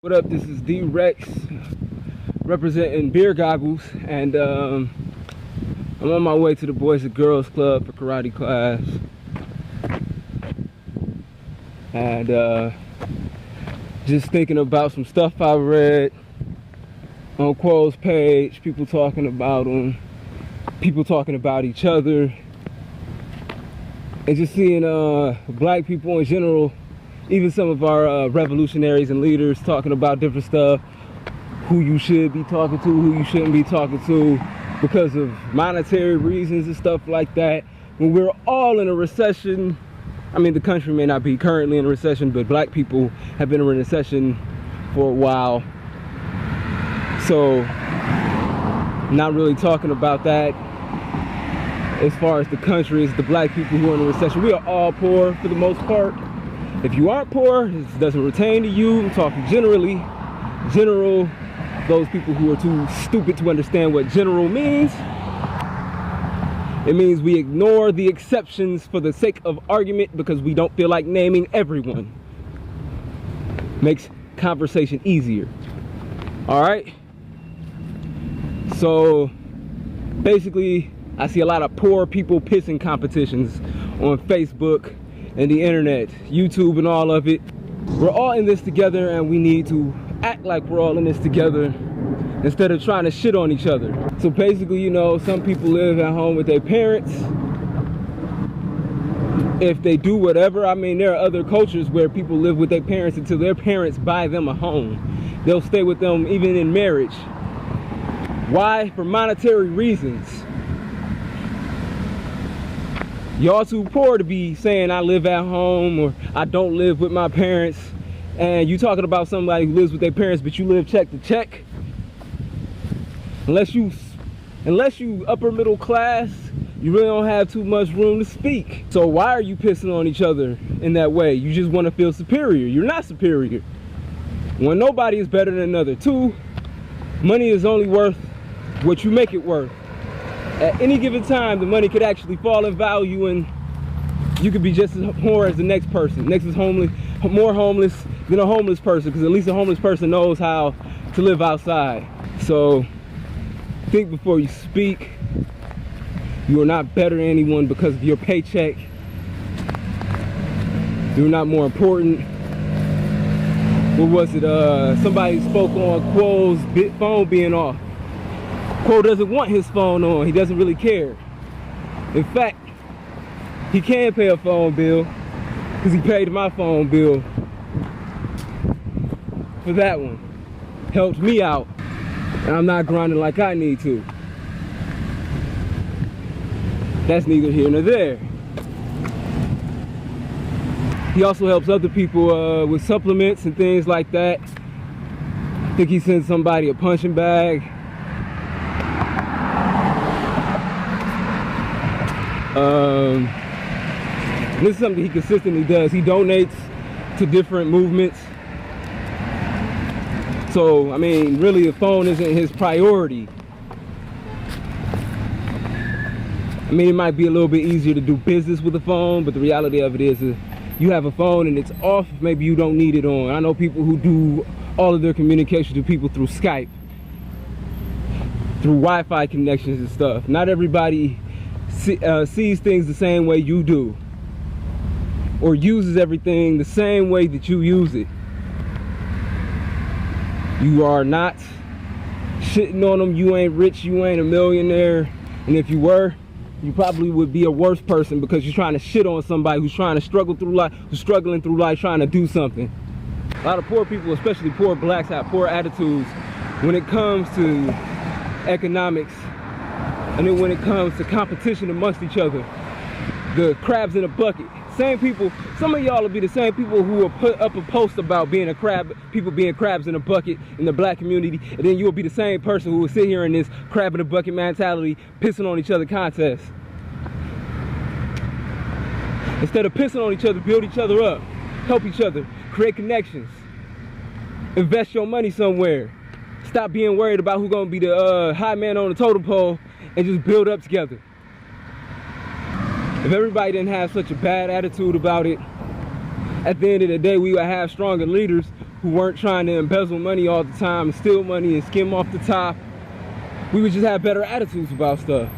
What up, this is D-Rex representing Beer Goggles, and I'm on my way to the Boys and Girls Club for karate class. And just thinking about some stuff I read on Quo's page, people talking about them, people talking about each other, and just seeing black people in general, even some of our revolutionaries and leaders talking about different stuff, who you should be talking to, who you shouldn't be talking to because of monetary reasons and stuff like that. When we're all in a recession, I mean, the country may not be currently in a recession, but black people have been in a recession for a while. So, not really talking about that. As far as the country, it's the black people who are in a recession. We are all poor for the most part. If you aren't poor, this doesn't pertain to you. I'm talking generally. General, those people who are too stupid to understand what general means. It means we ignore the exceptions for the sake of argument because we don't feel like naming everyone. Makes conversation easier. All right? So, basically, I see a lot of poor people pissing competitions on Facebook and the internet, YouTube and all of it. We're all in this together, and we need to act like we're all in this together instead of trying to shit on each other. So basically, you know, some people live at home with their parents. If they do whatever, I mean, there are other cultures where people live with their parents until their parents buy them a home. They'll stay with them even in marriage. Why? For monetary reasons. Y'all too poor to be saying I live at home or I don't live with my parents. And you talking about somebody who lives with their parents, but you live check to check. Unless you upper middle class, you really don't have too much room to speak. So why are you pissing on each other in that way? You just want to feel superior. You're not superior. One, nobody is better than another. Two, money is only worth what you make it worth. At any given time, the money could actually fall in value and you could be just as poor as the next person. Next is more homeless than a homeless person, because at least a homeless person knows how to live outside. So think before you speak. You are not better than anyone because of your paycheck. You're not more important. What was it? Somebody spoke on Quo's phone being off. Quo doesn't want his phone on. He doesn't really care. In fact, he can pay a phone bill because he paid my phone bill for that one. Helped me out. And I'm not grinding like I need to. That's neither here nor there. He also helps other people with supplements and things like that. I think he sends somebody a punching bag. This is something he consistently does. He donates to different movements. So, I mean, really the phone isn't his priority. I mean, it might be a little bit easier to do business with a phone, but the reality of it is you have a phone and it's off, maybe you don't need it on. I know people who do all of their communication to people through Skype, through Wi-Fi connections and stuff. Not everybody sees things the same way you do, or uses everything the same way that you use it. You are not shitting on them. You ain't rich, you ain't a millionaire, and if you were, you probably would be a worse person because you're trying to shit on somebody who's trying to struggle through life, who's struggling through life, trying to do something. A lot of poor people, especially poor blacks, have poor attitudes when it comes to economics, and then when it comes to competition amongst each other. The crabs in a bucket. Same people, some of y'all will be the same people who will put up a post about being a crab, people being crabs in a bucket in the black community, and then you'll be the same person who will sit here in this crab in a bucket mentality, pissing on each other contest. Instead of pissing on each other, build each other up, help each other, create connections, invest your money somewhere. Stop being worried about who's gonna be the high man on the totem pole, and just build up together. If everybody didn't have such a bad attitude about it, At the end of the day, we would have stronger leaders who weren't trying to embezzle money all the time and steal money and skim off the top. We would just have better attitudes about stuff.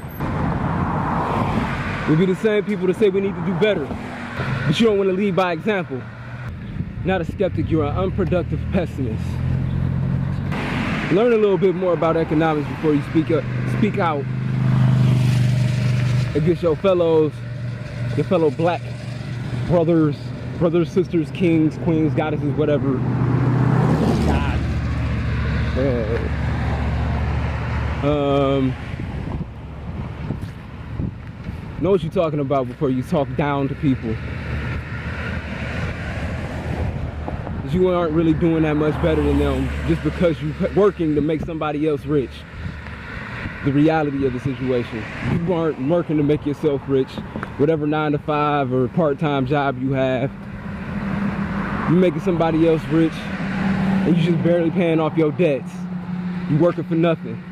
We'd be the same people that say we need to do better, but you don't want to lead by example. Not a skeptic, you're an unproductive pessimist. Learn a little bit more about economics before you speak out against your fellow black brothers, sisters, kings, queens, goddesses, whatever. God. Know what you're talking about before you talk down to people. Because you aren't really doing that much better than them just because you're working to make somebody else rich. The reality of the situation. You aren't working to make yourself rich. Whatever 9-to-5 or part-time job you have, you're making somebody else rich and you're just barely paying off your debts. You're working for nothing.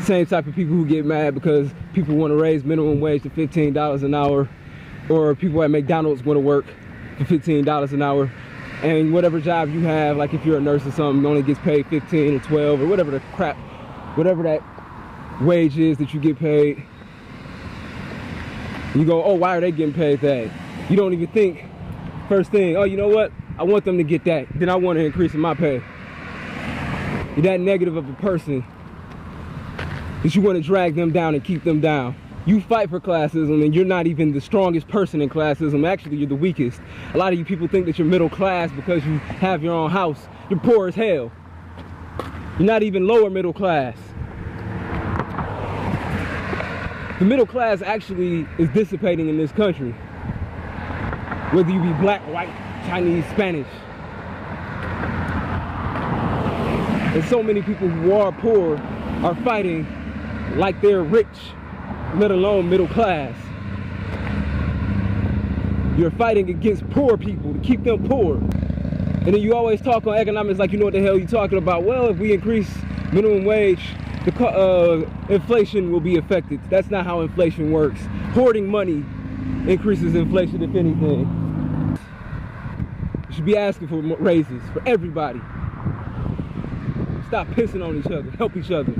Same type of people who get mad because people want to raise minimum wage to $15 an hour, or people at McDonald's want to work for $15 an hour, and whatever job you have, like if you're a nurse or something, only gets paid 15 or 12 or whatever the crap, whatever that wage is that you get paid. You go, oh, why are they getting paid that? You don't even think, first thing, oh, you know what? I want them to get that. Then I want to increase in my pay. You're that negative of a person that you want to drag them down and keep them down. You fight for classism and you're not even the strongest person in classism. Actually, you're the weakest. A lot of you people think that you're middle class because you have your own house. You're poor as hell. You're not even lower middle class. The middle class actually is dissipating in this country. Whether you be black, white, Chinese, Spanish. And so many people who are poor are fighting like they're rich, let alone middle class. You're fighting against poor people to keep them poor. And then you always talk on economics like you know what the hell you're talking about. Well, if we increase minimum wage, the inflation will be affected. That's not how inflation works. Hoarding money increases inflation, if anything. You should be asking for raises for everybody. Stop pissing on each other. Help each other.